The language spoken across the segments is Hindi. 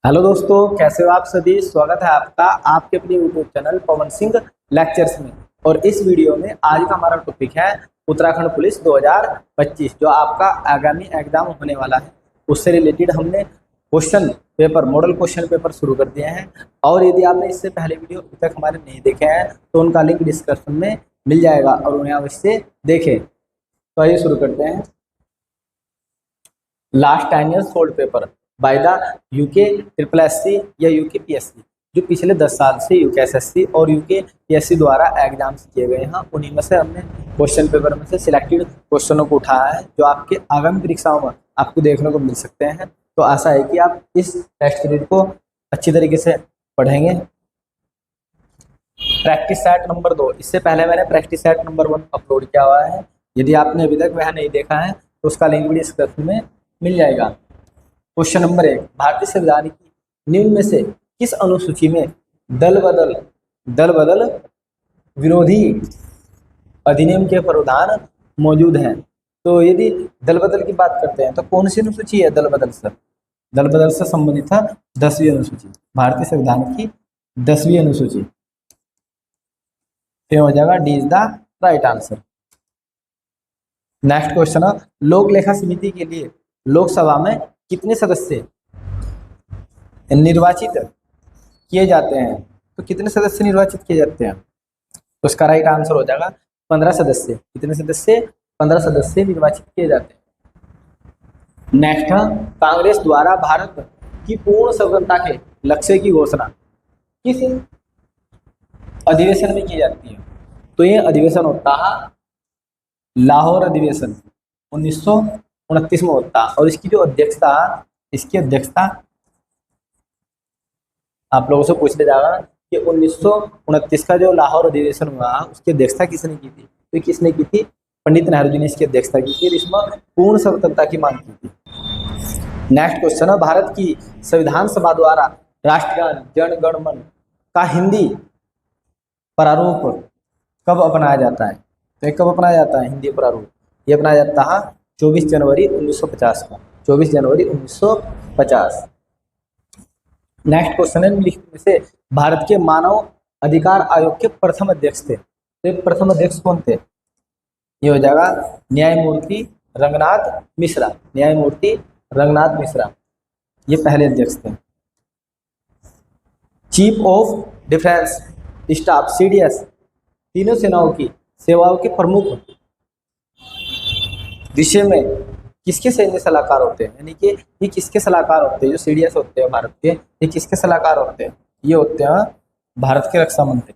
हेलो दोस्तों, कैसे हो आप सभी। स्वागत है आपका आपके अपने YouTube channel Pawan Singh lectures में। और इस वीडियो में आज का हमारा टॉपिक है उत्तराखंड पुलिस 2025 जो आपका आगामी एग्जाम होने वाला है। उससे रिलेटेड हमने question paper model question paper शुरू कर दिए हैं। और यदि आपने इससे पहले वीडियो अभी तक हमारे नहीं देखे हैं तो उनका लिंक डिस्क्रिप्शन में मिल जाएगा और उन्हें अवश्य देखें। तो आइए शुरू करते हैं। Last 10 year solved paper by the UK triple SC या यूके पीएससी, जो पिछले 10 साल से यूके एसएससी और यूके पीएससी द्वारा एग्जाम्स किए गए हैं, उन्हीं में से हमने क्वेश्चन पेपर में से सिलेक्टेड क्वेश्चनों को उठाया है जो आपके आगामी परीक्षाओं में आपको देखने को मिल सकते हैं। तो आशा है कि आप इस टेस्ट सीरीज को अच्छी तरीके से पढ़ेंगे। प्रैक्टिस सेट नंबर 2, इससे पहले मैंने प्रैक्टिस सेट नंबर 1 अपलोड किया हुआ है। यदि आपने अभी तक वह नहीं देखा है तो उसका लिंक भी डिस्क्रिप्शन में मिल जाएगा। क्वेश्चन नंबर 1, भारतीय संविधान की निम्न में से किस अनुसूची में दल बदल विरोधी अधिनियम के प्रावधान मौजूद हैं। तो यदि दल बदल की बात करते हैं तो कौन सी अनुसूची है दल बदल से संबंधित है 10वीं अनुसूची, भारतीय संविधान की 10वीं अनुसूची। फिर हो जाएगा D is the right answer. Next question है, लोक लेखा समिति के लिए लोकसभा में कितने सदस्य निर्वाचित किए जाते हैं। तो कितने सदस्य निर्वाचित किए जाते हैं, तो उसका राइट आंसर हो जाएगा 15 सदस्य। कितने सदस्य? 15 सदस्य निर्वाचित किए जाते हैं। नेक्स्ट है, कांग्रेस द्वारा भारत की पूर्ण स्वतंत्रता के लक्ष्य की घोषणा किस अधिवेशन में की जाती है। तो ये अधिवेशन होता है लाहौर अधिवेशन 1929 में होता है। और इसकी जो अध्यक्षता आप लोगों से पूछ लिया जाएगा कि 1929 का जो लाहौर अधिवेशन हुआ उसकी अध्यक्षता किसने की थी। तो किसने की थी? पंडित नेहरू जी ने इसकी अध्यक्षता की थी। इसमें पूर्ण स्वतंत्रता की मांग की थी। नेक्स्ट क्वेश्चन है, भारत की संविधान सभा द्वारा राष्ट्रगान जन गण मन का हिंदी प्रारूप कब अपनाया जाता है। तो ये कब अपनाया जाता है हिंदी प्रारूप? ये अपनाया जाता है 24 जनवरी 1950 को। 24 जनवरी 1950। नेक्स्ट क्वेश्चन है, निम्नलिखित में से भारत के मानव अधिकार आयोग के प्रथम अध्यक्ष थे। तो ये प्रथम अध्यक्ष कौन थे? ये हो जाएगा न्यायमूर्ति रंगनाथ मिश्रा। न्यायमूर्ति रंगनाथ मिश्रा ये पहले अध्यक्ष थे। Chief of defence staff CDS तीनों सेनाओं की सेवाओं के प्रमुख विषय में किसके सैन्य सलाहकार होते हैं। यानी कि ये किसके सलाहकार होते हैं? जो सीडीएस होते हैं भारत के, ये किसके सलाहकार होते हैं? ये होते हैं भारत के रक्षा मंत्री।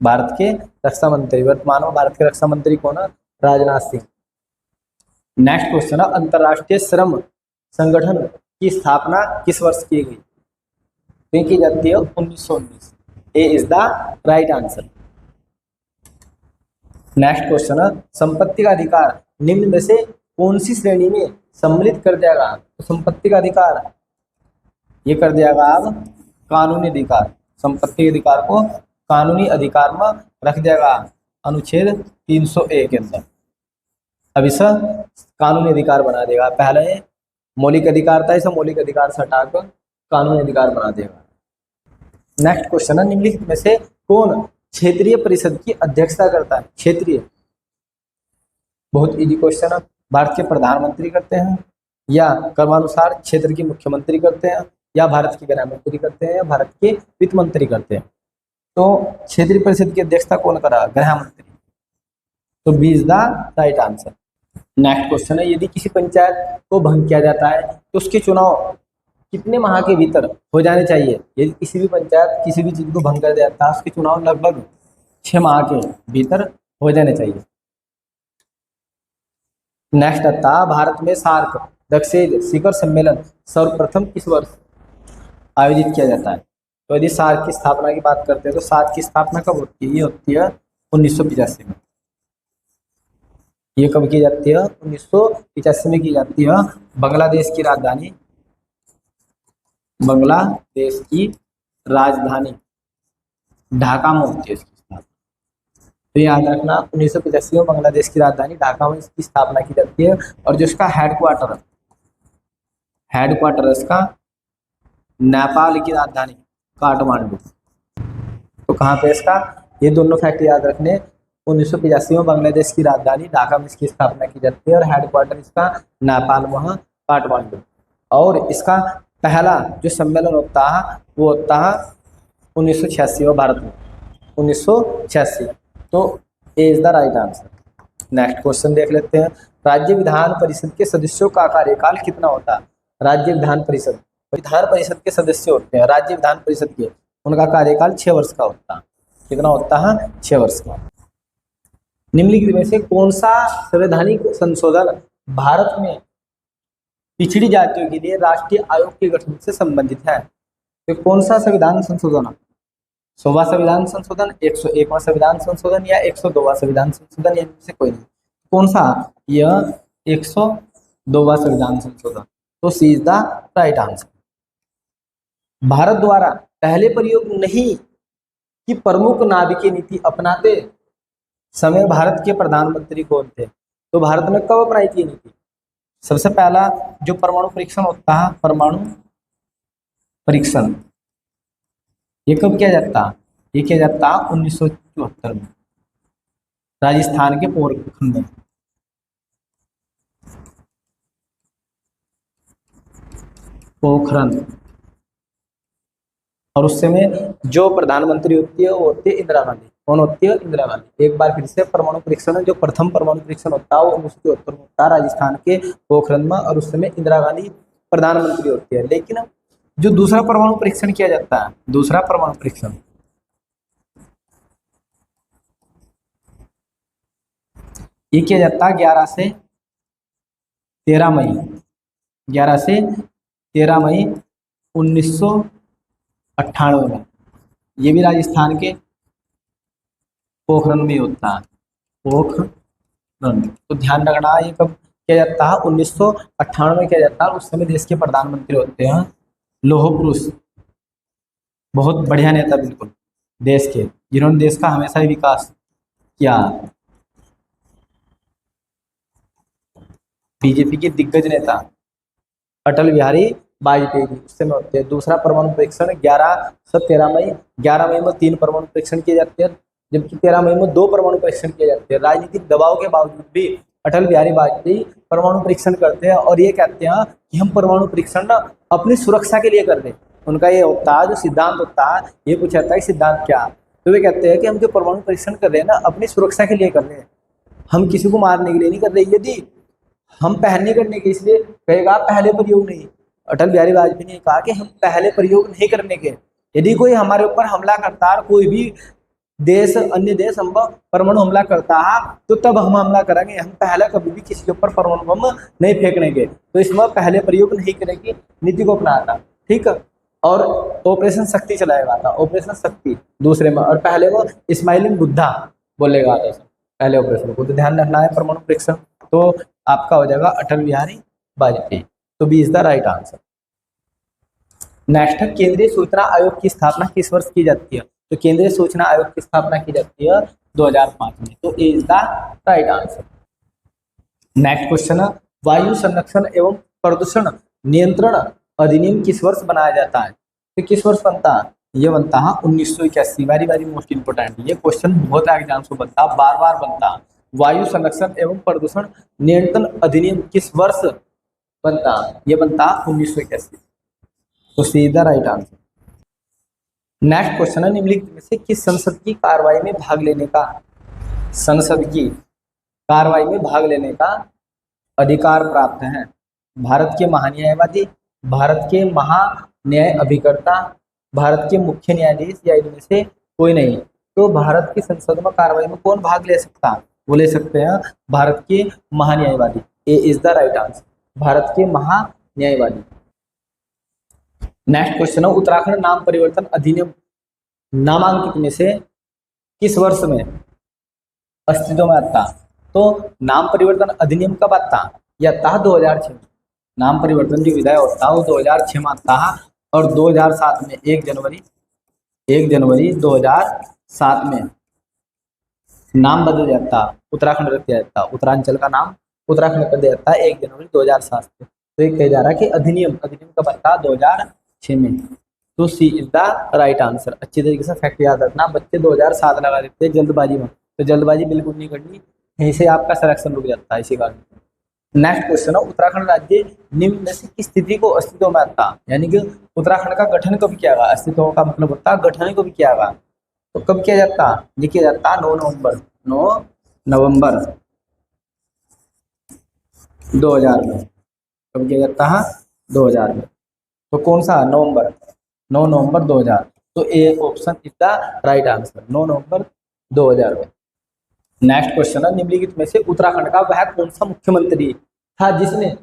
भारत के रक्षा मंत्री, वर्तमान में भारत के रक्षा मंत्री कौन है? राजनाथ सिंह। नेक्स्ट क्वेश्चन है, अंतर्राष्ट्रीय श्रम संगठन की स्थापना किस वर्ष की गई। तो की जाती है 1919। A is the right answer. Next question है, संपत्ति का अधिकार निम्न में से कौन सी श्रेणी में सम्मिलित कर दिया गया। तो संपत्ति का अधिकार ये कर दिया गया अब कानूनी अधिकार। संपत्ति के अधिकार को कानूनी अधिकार में रख दिया गया अनुच्छेद 301 के अंदर। अब इसे कानूनी अधिकार बना देगा। पहले मौलिक अधिकार था, इसे मौलिक अधिकार से हटाकर कानूनी अधिकार बना देगा। नेक्स्ट क्वेश्चन है, निम्नलिखित में से कौन क्षेत्रीय परिषद की अध्यक्षता करता है। क्षेत्रीय, बहुत इजी क्वेश्चन है। भारत के प्रधानमंत्री करते हैं, या क्रमानुसार क्षेत्र के मुख्यमंत्री करते हैं, या भारत के गृह मंत्री करते हैं, या भारत के वित्त मंत्री करते हैं। तो क्षेत्रीय परिषद की अध्यक्षता कौन करा? गृह मंत्री। तो B is the right answer. Next question है, यदि किसी पंचायत को भंग किया जाता है तो उसके चुनाव कितने माह के भीतर हो जाने चाहिए। यदि किसी भी पंचायत किसी भी चीज को भंग कर देता है उसके चुनाव लगभग 6 माह के भीतर हो जाने चाहिए। नेक्स्ट आता है, भारत में सार्क दक्षिण शिखर सम्मेलन सर्वप्रथम किस वर्ष आयोजित किया जाता है। तो यदि सार्क की स्थापना की बात करते हैं तो सार्क की स्थापना कब होती है? ये होती है 1985 में। ये कब की जाती है? 1985 में की जाती है। बांग्लादेश की राजधानी ढाका में होती है इसकी स्थापना। तो याद रखना 1985 में बांग्लादेश की राजधानी ढाका में इसकी स्थापना की जाती है। और जो इसका हेडक्वार्टर है इसका नेपाल की राजधानी काठमांडू। तो कहाँ पे इसका, ये दोनों फैक्ट याद रखने। 1985 में बांग्लादेश की राजधानी ढाका में इसकी स्थापना की जाती है और हेडक्वार्टर इसका नेपाल वहाँ काठमांडू। और इसका पहला जो सम्मेलन होता है वो होता है 1986 में भारत में, 1986। तो A is the right answer. Next question देख लेते हैं। राज्य विधान परिषद के सदस्यों का कार्यकाल कितना होता है? राज्य विधान परिषद के सदस्य होते हैं राज्य विधान परिषद के, उनका कार्यकाल 6 वर्ष का होता है। कितना होता है? 6 वर्ष का। निम्नलिखित में से कौन सा संवैधानिक संशोधन भारत में पिछड़ी जातियों के लिए राष्ट्रीय आयोग के गठन से संबंधित है? तो कौन सा संविधान संशोधन? 100वां संविधान संशोधन, 101वां संविधान संशोधन या 102वां संविधान संशोधन, इनमें से कोई नहीं। कौन सा? यह 102वां संविधान संशोधन। तो C is the right answer. Bharat द्वारा पहले प्रयोग नहीं कि प्रमुख नाभिकीय नीति अपनाते समय भारत के प्रधानमंत्री कौन थे? तो भारत में कब अपनाई थी नीति? सबसे पहला जो परमाणु परीक्षण होता है, परमाणु परीक्षण, ये कब किया जाता है? ये किया जाता है 1974 में राजस्थान के पोखरण में। पोखरण। और उस समय जो प्रधानमंत्री होती है वो होती है इंदिरा गांधी। कौन होती है? इंदिरा गांधी। एक बार फिर से परमाणु परीक्षण, जो प्रथम परमाणु परीक्षण होता है वो 1974 में होता है राजस्थान के पोखरण में, और उस समय इंदिरा गांधी प्रधानमंत्री होती है। लेकिन जो दूसरा परमाणु परीक्षण किया जाता है, दूसरा परमाणु परीक्षण, ये किया जाता है 11 से 13 मई 11 से 13 मई 1998 में। ये भी राजस्थान के पोखरण में होता है। पोखरण। तो ध्यान रखना, ये कब किया जाता है? 1998 में किया जाता है। उस समय देश के प्रधानमंत्री होते हैं लौह पुरुष, बहुत बढ़िया नेता बिल्कुल देश के, जिन्होंने देश का हमेशा ही विकास किया। बीजेपी के दिग्गज नेता अटल बिहारी वाजपेयी उस समय होते हैं। दूसरा परमाणु परीक्षण 11 से 13 मई। 11 मई में 3 परमाणु परीक्षण किए जाते हैं, जबकि 13 मई में 2 परमाणु परीक्षण किए जाते हैं। राजनीतिक दबाव के बावजूद भी अटल बिहारी वाजपेयी परमाणु परीक्षण करते हैं और ये कहते हैं कि हम परमाणु परीक्षण अपनी सुरक्षा के लिए कर रहे हैं। उनका ये होता है, जो सिद्धांत होता है, ये पूछा जाता है कि सिद्धांत क्या? तो वे कहते हैं कि हम जो परमाणु परीक्षण कर रहे हैं ना, अपनी सुरक्षा के लिए कर रहे हैं, हम किसी को मारने के लिए नहीं कर रहे। यदि हम पहले करने के, इसलिए कहेगा पहले प्रयोग नहीं। अटल बिहारी वाजपेयी ने कहा कि हम पहले प्रयोग नहीं करने के। यदि कोई हमारे ऊपर हमला करता है, कोई भी देश, अन्य देश हम परमाणु हमला करता है, तो तब हम हमला करेंगे। हम पहले कभी भी किसी के ऊपर परमाणु बम नहीं फेंकने के। तो इसमें पहले प्रयोग नहीं करेगी नीति को अपनाया था, ठीक है। और ऑपरेशन शक्ति चलाया गया था, ऑपरेशन शक्ति दूसरे में, और पहले वो इस्माइलिन बुद्धा बोलेगा था पहले ऑपरेशन को। तो ध्यान रखना है परमाणु परीक्षण। तो आपका हो जाएगा अटल बिहारी वाजपेयी। तो B is the right answer. Next है, केंद्रीय सूचना आयोग की स्थापना किस वर्ष की जाती है? तो केंद्रीय सूचना आयोग की स्थापना की जाती है 2005 में। तो A is the right answer. Next question है, वायु संरक्षण एवं प्रदूषण नियंत्रण अधिनियम किस वर्ष बनाया जाता है? तो किस वर्ष बनता है? ये बनता है 1981। वेरी वेरी मोस्ट इंपोर्टेंट, ये क्वेश्चन बहुत एग्जाम्स को बनता है, बार बार बनता है। वायु संरक्षण एवं प्रदूषण नियंत्रण अधिनियम किस वर्ष बनता है? ये बनता है 1981। तो C is the right answer. Next question है, निम्नलिखित में से किस संसद की कार्रवाई में भाग लेने का, संसद की कार्रवाई में भाग लेने का अधिकार प्राप्त है? भारत के महान्यायवादी, भारत के महान्याय अभिकर्ता, भारत के मुख्य न्यायाधीश, या इनमें से कोई नहीं। तो भारत की संसद में कार्रवाई में कौन भाग ले सकता है? वो ले सकते हैं भारत के महान्यायवादी। A is the right answer, Bharat के महान्यायवादी। नेक्स्ट क्वेश्चन है, उत्तराखंड नाम परिवर्तन अधिनियम नामांकित में से किस वर्ष में अस्तित्व में आता? तो नाम परिवर्तन अधिनियम कब आता? यह आता है 2006। नाम परिवर्तन जो विधायक होता है वो 2006 में आता है, और 2007 में 1 जनवरी 2007 में नाम बदल जाता, उत्तराखंड रख दिया जाता, उत्तरांचल का नाम उत्तराखंड कर दिया जाता है 1 जनवरी 2007 से। तो ये कहा जा रहा है कि अधिनियम कब बनता? 6 में। तो C is the right answer. अच्छी तरीके से फैक्ट याद रखना। बच्चे 2007 लगा देते हैं जल्दबाजी में, तो जल्दबाजी बिल्कुल नहीं करनी, यहीं से आपका सिलेक्शन रुक जाता है इसी कारण। नेक्स्ट क्वेश्चन है, उत्तराखंड राज्य निम्न में से किस तिथि को अस्तित्व में आता, यानी कि उत्तराखंड का गठन कब किया गया। अस्तित्व का मतलब होता है गठन कब किया गया, तो कब किया जाता, ये किया जाता 9 नवंबर 2000 में। कब किया जाता है, 2000 में। तो कौन सा, नवंबर, 9 नवंबर 2000। तो A option is the right answer, 9 नवंबर 2000 में। नेक्स्ट क्वेश्चन है, निम्नलिखित में से उत्तराखंड का वह कौन सा मुख्यमंत्री था जिसने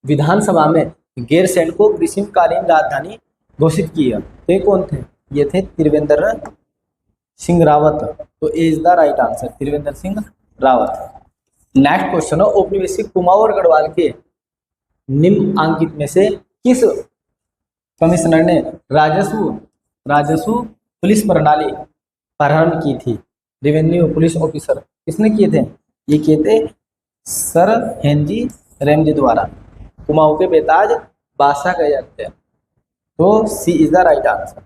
विधानसभा में गैरसैंण को ग्रीष्मकालीन राजधानी घोषित किया। तो ये कौन थे, ये थे त्रिवेंद्र सिंह रावत। तो A is the right answer, Trivendra Singh Rawat. Next question है, औपनिवेशिक कुमाऊं और गढ़वाल के निम्नलिखित में से किस कमिश्नर ने राजस्व पुलिस प्रणाली प्रारंभ की थी। रेवेन्यू पुलिस ऑफिसर किसने किए थे, ये किए थे सर हेनरी रैमजे द्वारा। कुमाऊं के बेताज बादशाह कहे जाते हैं। तो C is the right answer.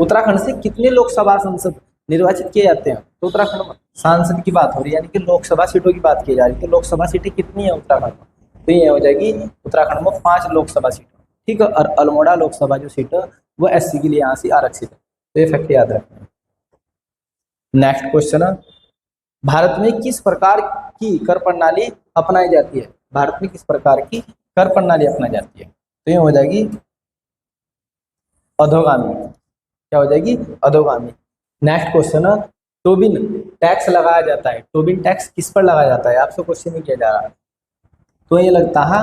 Uttarakhand से कितने लोकसभा सांसद निर्वाचित किए जाते हैं। तो उत्तराखंड में सांसद की बात हो रही है, यानी कि लोकसभा सीटों की बात की जा रही है। तो लोकसभा सीटें कितनी है उत्तराखंड में, तो ये हो जाएगी उत्तराखंड में 5 लोकसभा सीट, ठीक है। और अल्मोड़ा लोकसभा जो सीट है वो एससी के लिए यहाँ से आरक्षित है। तो ये फैक्ट याद रखना। नेक्स्ट क्वेश्चन है, भारत में किस प्रकार की कर प्रणाली अपनाई जाती है। भारत में किस प्रकार की कर प्रणाली अपनाई जाती है, तो ये हो जाएगी अधोगामी। क्या हो जाएगी, अधोगामी। नेक्स्ट क्वेश्चन है, टोबिन टैक्स लगाया जाता है। टोबिन टैक्स किस पर लगाया जाता है, आपसे क्वेश्चन नहीं किया जा रहा। तो ये लगता है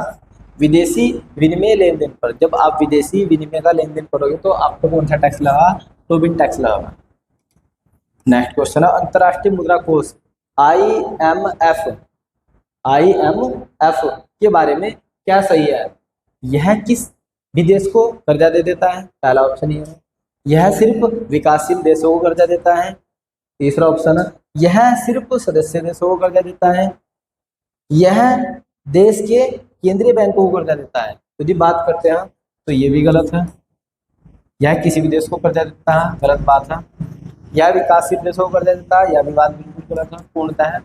विदेशी विनिमय लेन देन पर। जब आप विदेशी विनिमय का लेन देन करोगे तो आपको कौन सा टैक्स लगा, टोबिन टैक्स लगा। नेक्स्ट क्वेश्चन है, अंतर्राष्ट्रीय मुद्रा कोष IMF के बारे में क्या सही है। यह किस विदेश को कर्जा दे देता है, पहला ऑप्शन ये है। यह सिर्फ विकासशील देशों को कर्जा देता है, तीसरा ऑप्शन है यह सिर्फ सदस्य देशों को कर्जा देता है, यह देश के केंद्रीय बैंकों को कर्जा देता है। तो यदि बात करते हैं तो ये भी गलत है, यह किसी भी देश को कर्जा देता है, गलत बात है। यह विकासशील देशों को कर्जा देता है, यह भी बात बिल्कुल गलत है, पूर्णतः है।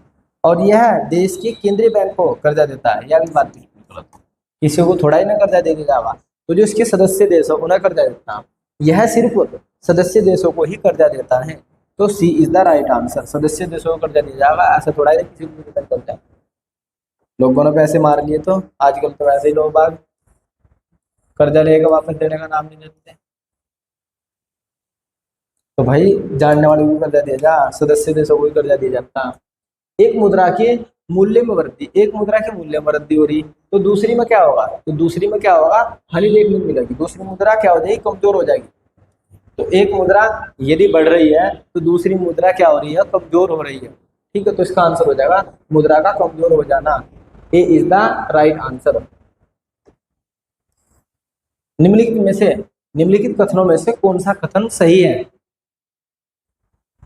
और यह देश के केंद्रीय बैंक को कर्जा देता है, यह भी बात बिल्कुल गलत है। किसी को थोड़ा ही ना कर्जा दे जाएगा, तो जो इसके सदस्य देश है उन्हें कर्जा देता है। यह सिर्फ सदस्य देशों को ही कर्जा देता है। तो C is the right answer, सदस्य देशों को कर्जा दिया जाएगा, ऐसा थोड़ा ही किसी को कर्जा करता है। लोगों ने पैसे मार लिए, तो आजकल तो वैसे ही लोग बाग कर्जा लेकर वापस देने का नाम नहीं लेते। तो भाई जानने वाले को कर्जा दिया जा, सदस्य देशों को ही कर्जा दिया जाता। एक मुद्रा के मूल्य में वृद्धि, एक मुद्रा के मूल्य में वृद्धि हो रही, तो दूसरी में क्या होगा, तो दूसरी में क्या होगा, हानि देखने को मिलेगी। दूसरी मुद्रा क्या हो जाएगी, कमजोर हो जाएगी। तो एक मुद्रा यदि बढ़ रही है तो दूसरी मुद्रा क्या हो रही है, कमजोर हो रही है, ठीक है। तो इसका आंसर हो जाएगा मुद्रा का कमजोर हो जाना। ए इज द राइट आंसर। निम्नलिखित कथनों में से कौन सा कथन सही है।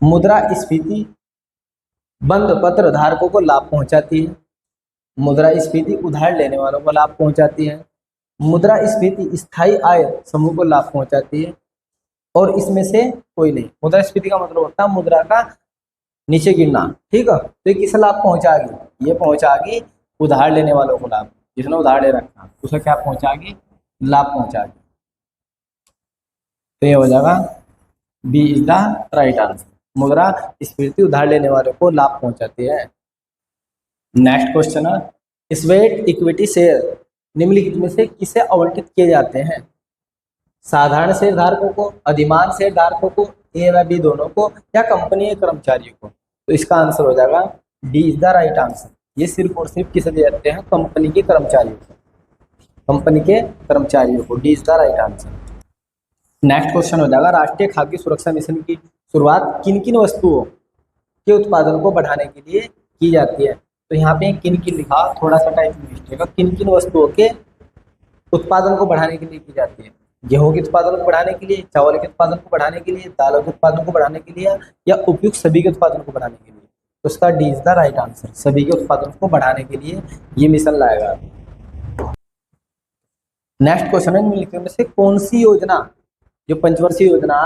मुद्रास्फीति बंद पत्र धारकों को लाभ पहुंचाती है, मुद्रास्फीति उधार लेने वालों को लाभ पहुंचाती है, मुद्रास्फीति स्थायी आय समूह को लाभ पहुंचाती है, और इसमें से कोई नहीं। मुद्रास्फीति का मतलब होता है मुद्रा का नीचे गिरना, ठीक है। तो ये किसे लाभ पहुंचाएगी, ये पहुंचाएगी उधार लेने वालों को लाभ। जिसने उधार ले रखा उसे क्या पहुंचाएगी, लाभ पहुंचाएगी। तो ये हो जाएगा B is the right answer, मुद्रास्फीति उधार लेने वालों को लाभ पहुंचाती है। नेक्स्ट क्वेश्चन है, स्वेट इक्विटी शेयर निम्नलिखित में से किसे आवंटित किए जाते हैं। साधारण शेयर धारकों को, अधिमान शेयर धारकों को, ए व बी दोनों को, या कंपनी के कर्मचारियों को। तो इसका आंसर हो जाएगा D is the right answer. ये सिर्फ और सिर्फ किसे दिए जाते हैं, कंपनी के कर्मचारियों को, कंपनी के कर्मचारियों को। D is the right answer. Next question हो जाएगा, राष्ट्रीय खाद्य सुरक्षा मिशन की शुरुआत किन किन वस्तुओं के उत्पादन को बढ़ाने के लिए की जाती है। तो यहाँ पे किन किन लिखा, थोड़ा सा टाइप मिस्टेक है। किन किन वस्तुओं के उत्पादन को बढ़ाने के लिए की जाती है। गेहूं के उत्पादन को बढ़ाने के लिए, चावल के उत्पादन को बढ़ाने के लिए, दालों के उत्पादन को बढ़ाने के लिए, या उपयुक्त सभी के उत्पादन को बढ़ाने के लिए। तो उसका D is the right answer, सभी के उत्पादन को बढ़ाने के लिए ये मिशन लाएगा। नेक्स्ट क्वेश्चन है, निम्नलिखित में से कौन सी योजना, जो पंचवर्षीय योजना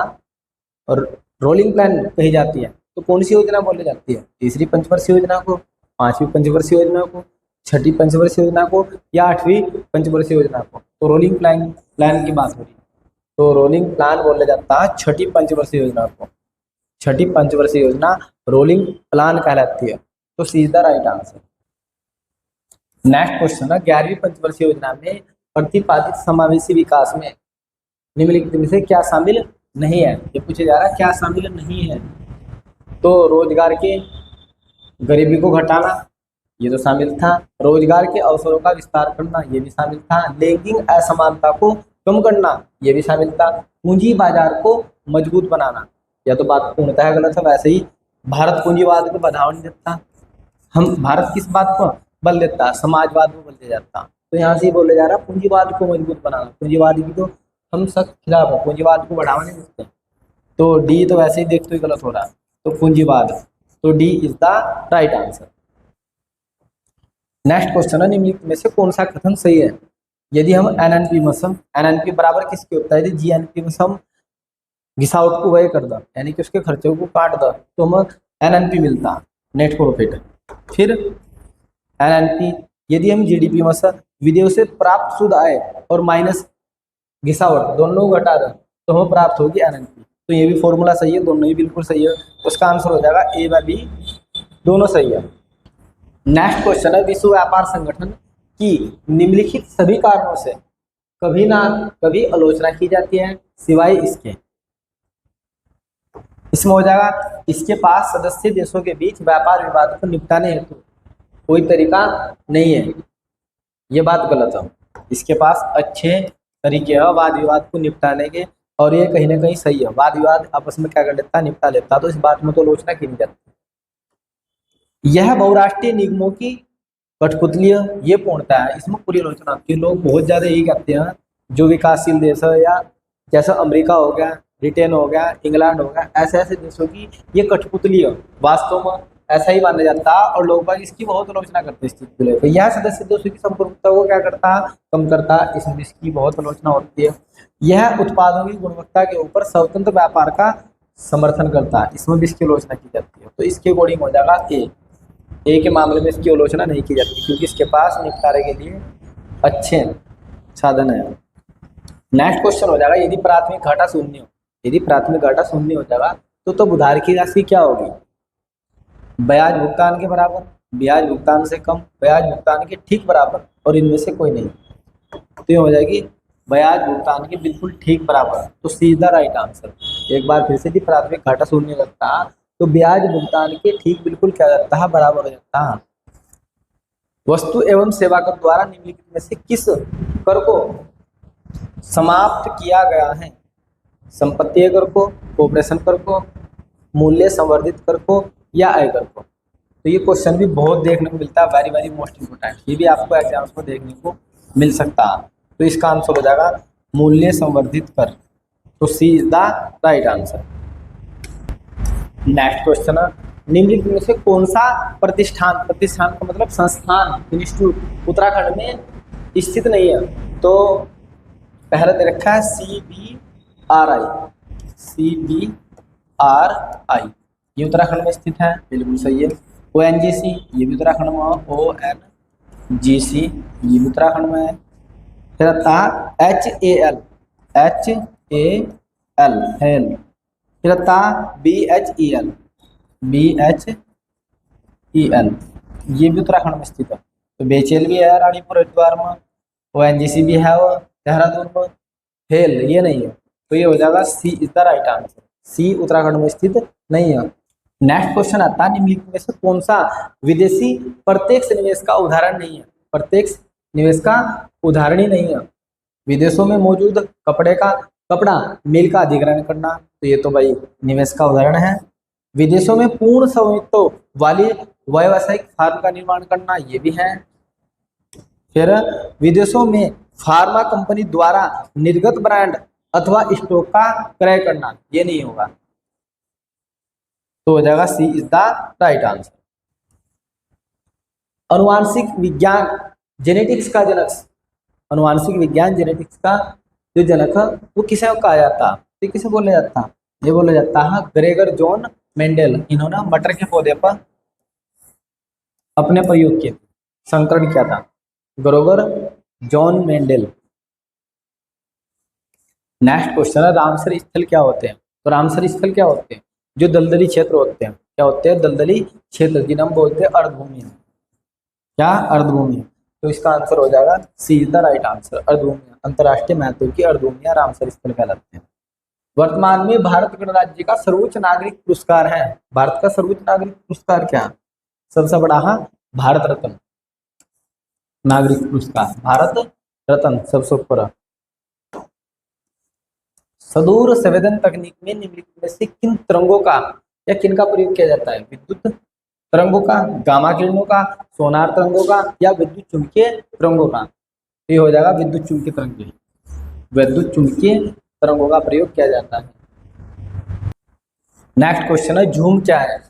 और रोलिंग प्लान कही जाती है, तो कौन सी योजना बोली जाती है? तीसरी पंचवर्षीय योजना को, पांचवी पंचवर्षीय योजना को, छठी पंचवर्षीय योजना को, या आठवीं पंचवर्षीय योजना को? तो रोलिंग प्लान की बात हो रही है, तो रोलिंग प्लान बोला जाता है छठी पंचवर्षीय योजना को। छठी पंचवर्षीय योजना रोलिंग प्लान कहलाती है। तो C is the right answer. Next question है, 11वीं पंचवर्षीय योजना में प्रतिपादित समावेशी विकास में निम्नलिखित में से क्या शामिल नहीं है? ये पूछा जा रहा है क्या शामिल नहीं है। तो रोजगार के, गरीबी को घटाना, ये तो शामिल था। रोजगार के अवसरों का विस्तार करना, ये भी शामिल था। लैंगिक असमानता को कम करना, ये भी शामिल था। पूंजी बाजार को मजबूत बनाना, यह तो बात पूर्णतः गलत है। वैसे ही भारत पूंजीवाद को बढ़ावा नहीं देता। हम भारत किस बात को बल देता है? समाजवाद को बल दे जाता। तो यहाँ से बोले जा रहा है पूंजीवाद को मजबूत बनाना। पूंजीवाद की तो हम सख्त खिलाफ है, पूंजीवाद को बढ़ावा नहीं देते। तो डी तो वैसे ही देखते ही गलत हो रहा है, तो पूंजीवाद, तो D is the right answer. Next question है, निम्नलिखित में से कौन सा कथन सही है? यदि हम एनएनपी में सम, एनएनपी बराबर किसके होता है? यदि जीएनपी में सम घिसावट को व्यय कर दो, यानी कि उसके खर्चों को काट दो, तो हमें एनएनपी मिलता, नेट प्रॉफिट। फिर एनएनपी, यदि हम जीडीपी में से विदेश से प्राप्त शुद्ध आय और माइनस घिसावट दोनों को घटा दें, तो हमें प्राप्त होगी एनएनपी। तो ये भी फॉर्मूला सही है, दोनों ही बिल्कुल सही है। उसका आंसर हो जाएगा ए व बी, दोनों सही है। नेक्स्ट क्वेश्चन है, विश्व व्यापार संगठन की निम्नलिखित सभी कारणों से कभी ना कभी आलोचना की जाती है सिवाय इसके। इसमें हो जाएगा, इसके पास सदस्य देशों के बीच व्यापार विवाद को निपटाने हेतु कोई तरीका नहीं है, ये बात गलत है। इसके पास अच्छे तरीके हैं वाद विवाद को निपटाने के, और ये कहीं ना कहीं सही है। वाद विवाद आपस में क्या कर लेता है? निपटा लेता। तो इस बात में तो आलोचना की नहीं जाती। यह बहुराष्ट्रीय निगमों की कठपुतली है, ये पूर्णता है, इसमें पूरी आलोचना होती है। लोग बहुत ज्यादा यही कहते हैं, जो विकासशील देश है, या जैसा अमेरिका हो गया, ब्रिटेन हो गया, इंग्लैंड हो गया, ऐसे ऐसे देशों की ये कठपुतली है। वास्तव में ऐसा ही माना जाता है, और लोग इसकी बहुत आलोचना करते हैं इस चीज को लेकर। यह सदस्य देशों की संप्रभुता को क्या करता है? कम करता है। इसमें इसकी बहुत आलोचना होती है। यह उत्पादों की गुणवत्ता के ऊपर स्वतंत्र व्यापार का समर्थन करता है, इसमें भी इसकी आलोचना की जाती है। तो इसके अकॉर्डिंग हो जाएगा ए के मामले में इसकी आलोचना नहीं की जाती, क्योंकि इसके पास निपटारे के लिए अच्छे साधन है। नेक्स्ट क्वेश्चन हो जाएगा, यदि प्राथमिक घाटा शून्य हो, यदि प्राथमिक घाटा शून्य हो जाएगा तो उधार की राशि क्या होगी? ब्याज भुगतान के बराबर, ब्याज भुगतान से कम, ब्याज भुगतान के ठीक बराबर, और इनमें से कोई नहीं। तो ये हो जाएगी ब्याज भुगतान के बिल्कुल ठीक बराबर। तो सीधा राइट आंसर। एक बार फिर से, यदि प्राथमिक घाटा शून्य लगता है तो ब्याज भुगतान के ठीक बिल्कुल क्या जाता है? बराबर हो जाता है। वस्तु एवं सेवा कर द्वारा निम्नलिखित में से किस कर को समाप्त किया गया है? संपत्ति कर को, कॉर्पोरेशन कर को, मूल्य संवर्धित कर को, या आयकर को? तो ये क्वेश्चन भी बहुत देखने को मिलता है, वेरी वेरी मोस्ट इंपोर्टेंट। ये भी आपको एग्जाम्स में देखने को मिल सकता है। तो इसका आंसर हो जाएगा मूल्य संवर्धित कर। तो C is the right answer. Next question है, निम्नलिखित में से कौन सा प्रतिष्ठान, प्रतिष्ठान का मतलब संस्थान, इंस्टीट्यूट उत्तराखंड में स्थित नहीं है? तो पहले दे रखा है CBRI, CBRI, ये उत्तराखंड में स्थित है, बिल्कुल सही है। ONGC, ये भी उत्तराखंड में है। ONGC, ये भी उत्तराखंड में है। फिर आता है HAL, HAL, फिर आता BHEL, BHEL, ये भी उत्तराखंड में स्थित है। तो BHEL भी है रानीपुर हरिद्वार में, ONGC भी है वो देहरादून में, हेल ये नहीं है। तो ये हो जाएगा सी इज द राइट आंसर। सी उत्तराखंड में स्थित नहीं है। नेक्स्ट क्वेश्चन आता है, निम्नलिखित में से कौन सा विदेशी प्रत्यक्ष निवेश का उदाहरण नहीं है? प्रत्यक्ष निवेश का उदाहरण ही नहीं है। विदेशों में मौजूद कपड़ा मिल का अधिग्रहण करना, तो ये तो भाई निवेश का उदाहरण है। विदेशों में पूर्ण स्वामित्व वाली व्यावसायिक फार्म का निर्माण करना, ये भी है। फिर विदेशों में फार्मा कंपनी द्वारा निर्गत ब्रांड अथवा स्टॉक का क्रय करना, ये नहीं होगा। तो हो जाएगा सी इज द राइट आंसर। अनुवांशिक विज्ञान जेनेटिक्स का जनक अनुवांशिक विज्ञान जेनेटिक्स का जो जनक है वो किसे कहा जाता, तो किसे बोला जाता, ये बोला जाता है ग्रेगर जॉन मेंडल। इन्होंने मटर के पौधे पर अपने प्रयोग किए, संकरण किया था, Gregor John Mendel. Next question है रामसर स्थल क्या होते हैं, तो रामसर स्थल क्या होते हैं, जो दलदली क्षेत्र होते हैं, क्या होते हैं, दलदली क्षेत्र, जिन्हें हम बोलते हैं अर्धभूमि, क्या अर्धभूमि। तो इसका आंसर हो जाएगा सी इज द राइट आंसर, अर्धभूमि, अंतरराष्ट्रीय महत्व की अर्धभूमियां रामसर स्थल कहलाते हैं। वर्तमान में भारत गणराज्य का सर्वोच्च नागरिक पुरस्कार है, भारत का सर्वोच्च नागरिक पुरस्कार क्या, सबसे बड़ा है भारत रत्न नागरिक पुरस्कार, भारत रत्न सबसे ऊपर। सदूर संवेदन तकनीक में निम्नलिखित में से किन तरंगों का या किन का प्रयोग किया जाता है, विद्युत तरंगों का, गामा किरणों का, सोनार तरंगों का, या विद्युत चुंबकीय तरंगों का। ये हो जाएगा विद्युत चुंबकीय तरंगें, विद्युत चुंबकीय तरंगों का प्रयोग किया जाता है। नेक्स्ट क्वेश्चन है झूम क्या है,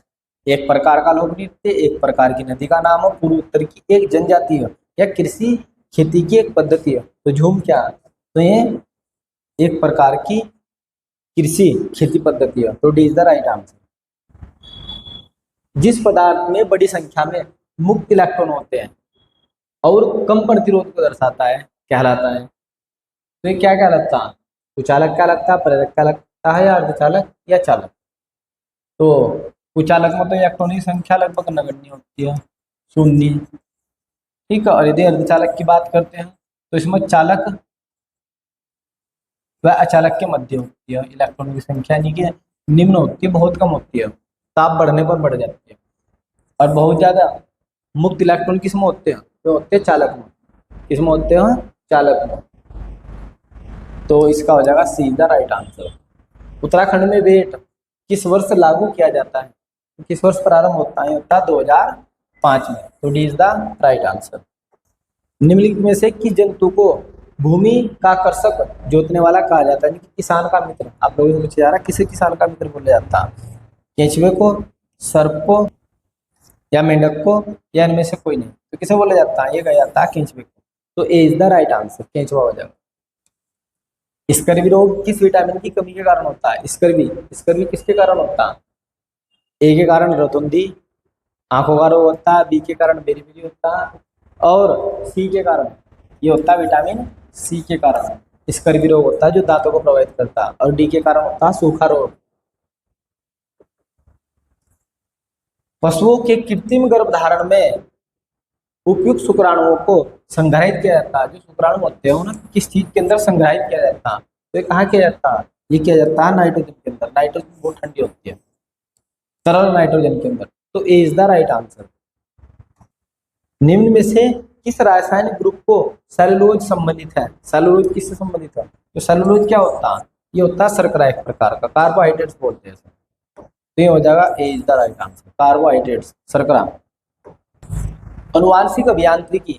एक प्रकार का लोक नृत्य, एक प्रकार की नदी का नाम है, पूर्व उत्तर की एक जनजाति है, या कृषि खेती की एक पद्धति है। तो झूम क्या है, तो ये एक प्रकार की कृषि खेती पद्धति है, तो D is the right answer. जिस पदार्थ में बड़ी संख्या में मुक्त इलेक्ट्रॉन होते हैं और कम प्रतिरोध को दर्शाता है कहलाता है, तो ये क्या कहलाता है, कुचालक कहलाता है, प्रेरक कहलाता है, या अर्धचालक या चालक। तो कुचालक में तो इलेक्ट्रॉन की संख्या लगभग नगण्य होती है, शून्य, ठीक है। और यदि अर्धचालक की बात करते हैं तो इसमें चालक वह अचालक के मध्य होती है, इलेक्ट्रॉन की संख्या यानी कि निम्न होती है, बहुत कम होती है, ताप बढ़ने पर बढ़ जाती है। और बहुत ज्यादा मुक्त इलेक्ट्रॉन किस में होते हैं, तो होते हैं चालक में, किस में होते हैं, चालक में। तो इसका हो जाएगा see the right answer. Uttarakhand में वेट किस वर्ष लागू किया जाता है, किस वर्ष प्रारंभ होता है, होता है 2005 में, तो D is the right answer. निम्नलिखित में से किस जंतु को भूमि का कर्षक जोतने वाला कहा जाता है, किसान का मित्र, आप लोगों से पूछा जा रहा है किसे किसान का मित्र बोला जाता है, केंचुए को, सर्प को, या मेंढक को, या इनमें से कोई नहीं, तो किसे बोला जाता है, ये कहा जाता है केंचुए को, तो A is the right answer, केंचुआ हो जाएगा। स्कर्वी रोग किस विटामिन की कमी के कारण होता है, स्कर्वी, स्कर्वी किसके कारण होता है, ए के कारण रतुंधी, आंखों का रोग होता है, बी के कारण बेरीबेरी होता है, और सी के कारण ये होता है विटामिन सी के कारण स्कर्वी रोग होता है जो दांतों को प्रभावित करता है, और डी के कारण होता है सूखा रोग। पशुओं के कृत्रिम गर्भधारण में उपयुक्त शुक्राणुओं को संग्रहित किया जाता है, जो शुक्राणु होते हैं उन्हें किस चीज के अंदर संग्रहित किया जाता है, तो ये कहाँ किया जाता है, ये किया जाता है नाइट्रोजन के अंदर, नाइट्रोजन बहुत ठंडी होती है, तरल नाइट्रोजन के अंदर, तो A is the right answer. निम्न में से किस रासायनिक ग्रुप को सेलुलोज संबंधित है, सेलुलोज किससे संबंधित है, तो सेलुलोज क्या होता है, ये होता है शर्करा एक प्रकार का, कार्बोहाइड्रेट्स बोलते हैं, तो ये हो जाएगा A is the right answer, carbohydrates, शर्करा। अनुवांशिक अभियांत्रिकी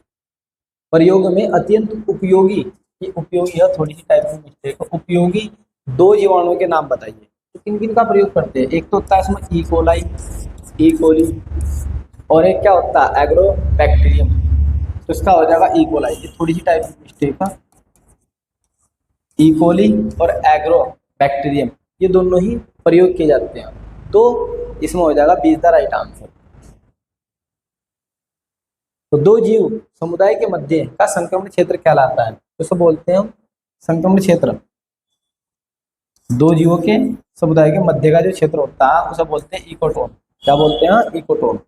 प्रयोग में अत्यंत उपयोगी, ये उपयोगी है, थोड़ी सी टाइप में मिस्टेक है, उपयोगी दो जीवाणुओं के नाम बताइए, तो किन किन का प्रयोग करते हैं, एक तो होता है इसमें ई कोली, और एक क्या होता है एग्रोबैक्टीरियम, तो इसका हो जाएगा ई कोलाई, ये थोड़ी सी टाइप में मिस्टेक है, ई कोली और एग्रोबैक्टीरियम ये दोनों ही प्रयोग किए जाते हैं, तो इसमें हो जाएगा B is the right answer. तो दो जीव समुदाय के मध्य का संक्रमण क्षेत्र कहलाता है, तो इसे बोलते हैं हम संक्रमण क्षेत्र, दो जीवों के समुदाय के मध्य का जो क्षेत्र होता है उसे बोलते हैं इकोटोन, क्या बोलते हैं, इकोटोन।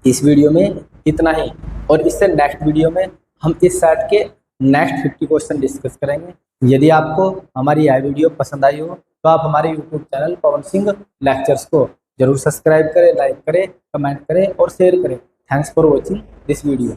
इस वीडियो में इतना ही, और इससे नेक्स्ट वीडियो में हम इस सेट के नेक्स्ट 50 क्वेश्चन डिस्कस करेंगे। यदि आपको हमारी यह वीडियो पसंद आई हो तो आप हमारे YouTube channel Pawan Singh lectures को जरूर सब्सक्राइब करें, लाइक करें, कमेंट करें और शेयर करें। Thanks for watching this video.